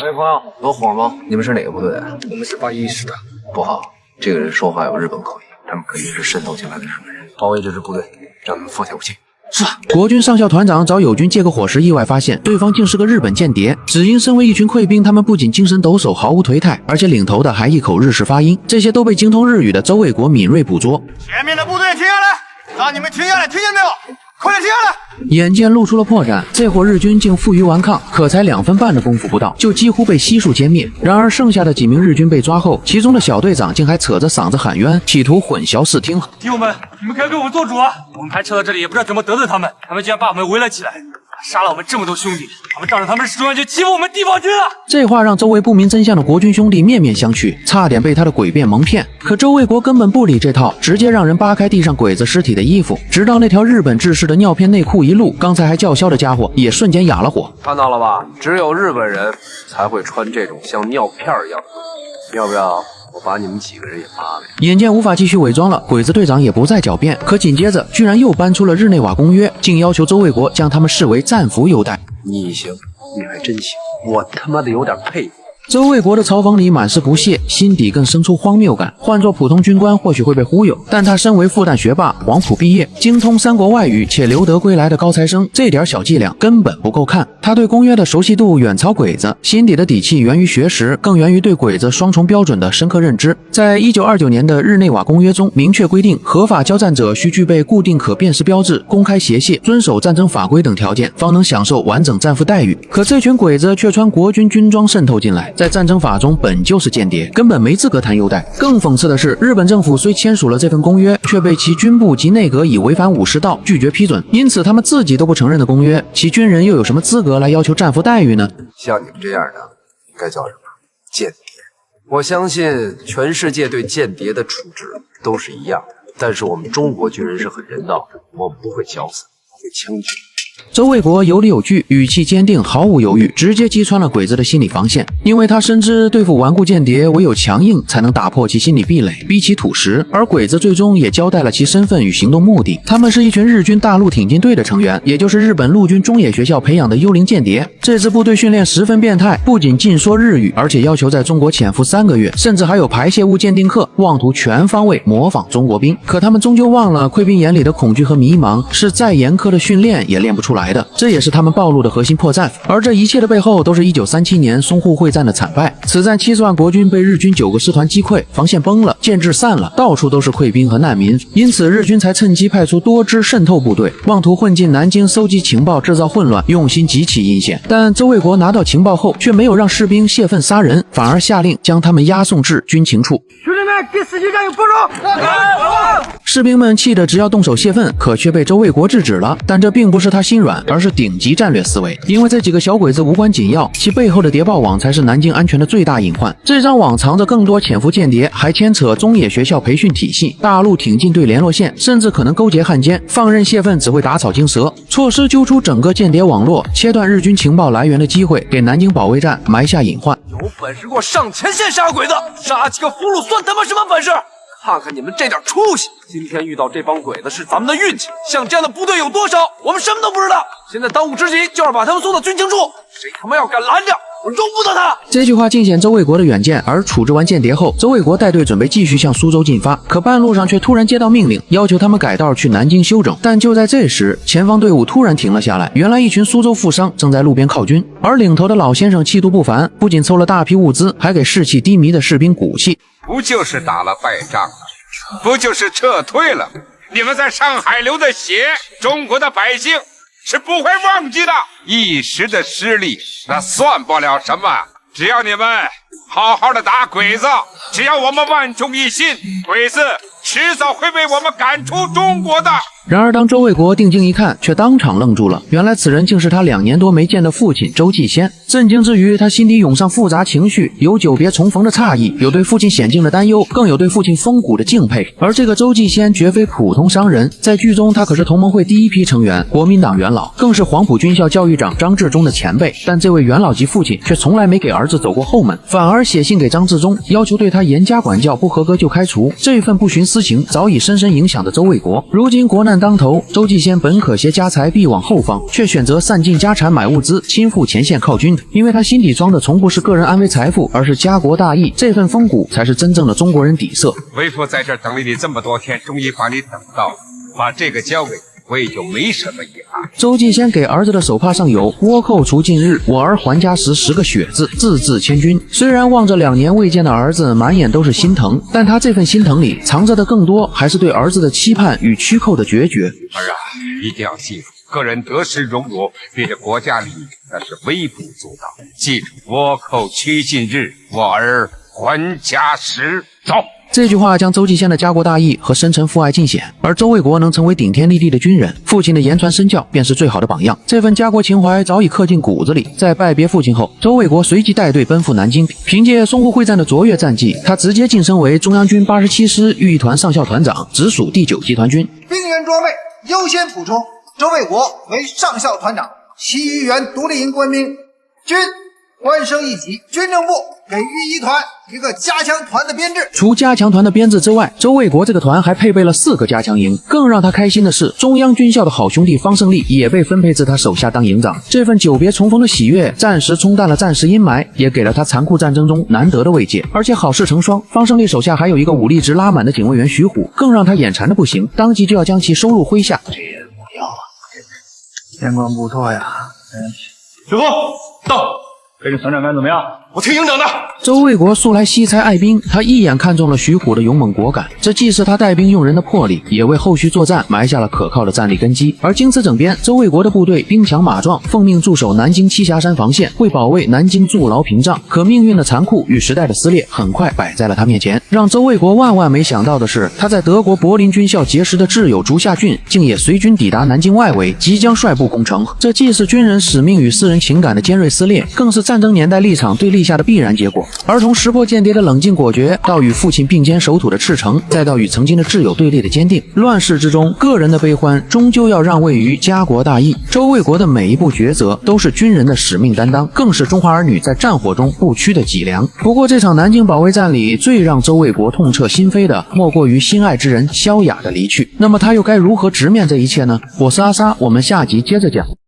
喂，朋友，有火嗎？你們是哪個部隊？我們是811的。不好，这個人說話有日本口音，他們肯定是滲透進來的日本人。包圍這支部隊，讓他們放下武器。是。國軍上校團長找友軍借個火時，意外發現对方竟是個日本間諜。只因身為一群潰兵，他們不僅精神抖擻，毫無頹態，而且領頭的還一口日式發音，這些都被精通日語的周衛國敏銳捕捉。前面的部隊停下來，讓你們停下來，聽見沒有？快點停下来！眼见露出了破绽，這夥日軍竟負隅頑抗，可才2分半的功夫不到，就幾乎被悉數殲滅。然而剩下的幾名日軍被抓後，其中的小隊長竟還扯着嗓子喊冤，企圖混淆視聽。弟兄們，你們該給我們做主啊！我們排撤到這裡，也不知道怎麼得罪他们，他们竟然把我们圍了起来，殺了我們這麼多兄弟，他們仗着他們是中央軍，欺負我們地方軍啊！這話讓周圍不明真相的國軍兄弟面面相覷，差點被他的詭辯蒙騙。可周衛國根本不理這套，直接讓人扒開地上鬼子屍體的衣服，直到那條日本制式的尿片內褲一露，剛才還叫囂的家伙也瞬間啞了火。看到了吧？只有日本人才會穿這種像尿片一樣的東西，要不要我把你們幾個人也扒了？眼見無法繼續偽裝了，鬼子隊長也不再狡辯，可緊接着居然又搬出了日內瓦公約，竟要求周衛國將他們視為戰俘優待。你行，你還真行，我他媽的有點佩服。周衛國的嘲諷裡滿是不屑，心底更生出荒謬感。換作普通軍官或許會被忽悠，但他身為復旦學霸，黃埔畢業，精通三國外語且留德歸來的高材生，這點小伎倆根本不夠看。他對公約的熟悉度遠超鬼子，心底的底氣源於學識，更源於對鬼子雙重標準的深刻認知。在1929年的日內瓦公約中，明確規定合法交戰者需具備固定可辨識標誌、公開協械、遵守戰爭法規等條件，方能享受完整戰俘待遇。可這群鬼子卻穿國軍軍裝滲透進來，在戰爭法中本就是間諜，根本沒資格談優待。更諷刺的是，日本政府雖簽署了這份公約，卻被其軍部及內閣以違反武士道拒絕批准。因此他們自己都不承認的公約，其軍人又有什麼資格來要求戰俘待遇呢？像你們這樣的該叫什麼？間諜。我相信全世界對間諜的處置都是一樣的，但是我們中國軍人是很人道的，我們不會絞死，不會槍決。周衛國有理有據，語氣堅定，毫無猶豫，直接擊穿了鬼子的心理防線。因為他深知對付頑固間諜，唯有強硬才能打破其心理壁壘，逼其吐實。而鬼子最終也交代了其身份與行動目的，他們是一群日軍大陸挺進隊的成員，也就是日本陸軍中野學校培養的幽靈間諜。這支部隊訓練十分變態，不僅盡說日語，而且要求在中國潛伏3個月，甚至還有排泄物鑑定課，妄圖全方位模仿中國兵。可他們終究忘了，潰兵眼裡的恐懼和迷茫，是再嚴苛的訓練也練不出來的，這也是他們暴露的核心破綻。而這一切的背後，都是1937年淞滬會戰的慘敗。此戰70萬國軍被日軍9個師團擊潰，防線崩了，建制散了，到處都是潰兵和難民。因此日軍才趁機派出多支滲透部隊，妄圖混進南京收集情報，制造混亂，用心極其陰險。但周衛國拿到情報後，卻沒有讓士兵泄憤殺人，反而下令將他們押送至軍情處。兄弟們，給司機加油，保重！士兵們氣得直要動手泄憤，可卻被周衛國制止了。但這並不是他心軟，而是頂級戰略思維。因為這幾個小鬼子無關緊要，其背後的諜報網才是南京安全的最大隱患。這張網藏着更多潛伏間諜，還牽扯中野學校培訓體系、大陸挺進隊聯絡線，甚至可能勾結漢奸。放任泄憤只會打草驚蛇。措施揪出整個間諜網絡，切斷日軍情報來源的機會，給南京保衛戰埋下隱患。有本事給我上前線殺鬼子，殺幾個俘虜算他媽什麼本事？看看你們這點出息！今天遇到這幫鬼子是咱們的運氣，像這樣的部隊有多少，我們什麼都不知道。現在當務之急就是把他們送到軍情處，誰他媽要敢攔着，我容不得他！這句話盡顯周衛國的遠見。而處置完間諜後，周衛國帶隊準備繼續向蘇州進發，可半路上卻突然接到命令，要求他們改道去南京休整。但就在這時，前方隊伍突然停了下來，原來一群蘇州富商正在路邊靠軍，而領頭的老先生氣度不凡，不僅湊了大批物資，還給士氣低迷的士兵鼓氣。不就是打了敗仗了，不就是撤退了？你們在上海流的血，中國的百姓是不会忘記的。一時的失利，那算不了什麼。只要你們好好的打鬼子，只要我們萬眾一心，鬼子遲早會被我們趕出中國的。然而當周衛國定睛一看，卻當場愣住了。原來此人竟是他2年多沒見的父親周繼先。震驚之餘，他心底湧上複雜情緒，有久別重逢的詫異，有對父親險境的擔憂，更有對父親風骨的敬佩。而這個周繼先絕非普通商人，在劇中他可是同盟會第一批成員，國民黨元老，更是黃埔軍校教育長張治中的前輩。但這位元老級父親卻從來沒給兒子走過後門，反而寫信給張治中，要求對他嚴加管教，不合格就開除。這份不徇私情早已深深影響着周衛國。如今國難戰當頭，周繼先本可攜家財避往後方，卻選擇散盡家產買物資，親赴前線靠軍。因為他心底裝的從不是個人安危財富，而是家國大義，這份風骨才是真正的中國人底色。為父在這兒等了你這麼多天，終於把你等到，把這個交給你，我也就沒什麼遺憾。周繼先給兒子的手帕上有“倭寇除盡日，我兒還家時10個血字，字字千鈞。雖然望着2年未見的兒子，滿眼都是心疼，但他這份心疼裡藏着的更多，還是對兒子的期盼與趨寇的決絕。兒啊，一定要記住，個人得失榮辱，對着國家利益那是微不足道。記住，倭寇趨盡日，我兒還家時。走。這句話將周繼先的家國大義和深沉父愛盡顯，而周衛國能成為頂天立地的軍人，父親的言傳身教便是最好的榜樣。這份家國情懷早已刻進骨子裡。在拜別父親後，周衛國隨即帶隊奔赴南京，憑借淞滬會戰的卓越戰績，他直接晉升為中央軍87師御役團上校團長，直屬第9集團軍。兵員裝備優先補充，周衛國為上校團長，其余原獨立營官兵。軍官升一級，軍政部給御役團一個加強團的編制。除加強团的編制之外，周衛國這個團還配備了4個加強營。更讓他開心的是，中央軍校的好兄弟方勝利也被分配至他手下當營長。這份久別重逢的喜悅，暫時沖淡了戰時陰霾，也給了他殘酷戰爭中難得的慰藉。而且好事成雙，方勝利手下還有一個武力值拉滿的警衛員徐虎，更讓他眼饞的不行，當即就要將其收入麾下。這人不要啊，监官不錯呀。徐福到。跟着团长干怎麼樣？我聽營長的。周衛國素來惜才愛兵，他一眼看中了徐虎的勇猛果敢，這既是他帶兵用人的魄力，也為後續作戰埋下了可靠的戰力根基。而經此整編，周衛國的部隊兵強馬壯，奉命駐守南京栖霞山防線，為保衛南京築牢屏障。可命運的殘酷與時代的撕裂，很快擺在了他面前。讓周衛國萬萬沒想到的是，他在德國柏林軍校結識的摯友竹下俊，竟也隨軍抵達南京外圍，即將率部攻城。這既是軍人使命與私人情感的尖銳撕裂，更是戰爭年代立場對立下的必然結果。而從識破間諜的冷靜果決，到與父親並肩守土的赤誠，再到與曾經的摯友對立的堅定，亂世之中，個人的悲歡終究要讓位於家國大義。周衛國的每一步抉擇，都是軍人的使命擔當，更是中華兒女在戰火中不屈的脊梁。不過，這場南京保衛戰裡，最讓周衛國痛徹心扉的，莫過於心愛之人蕭雅的離去。那麼，他又該如何直面這一切呢？我是阿莎，我們下集接着講。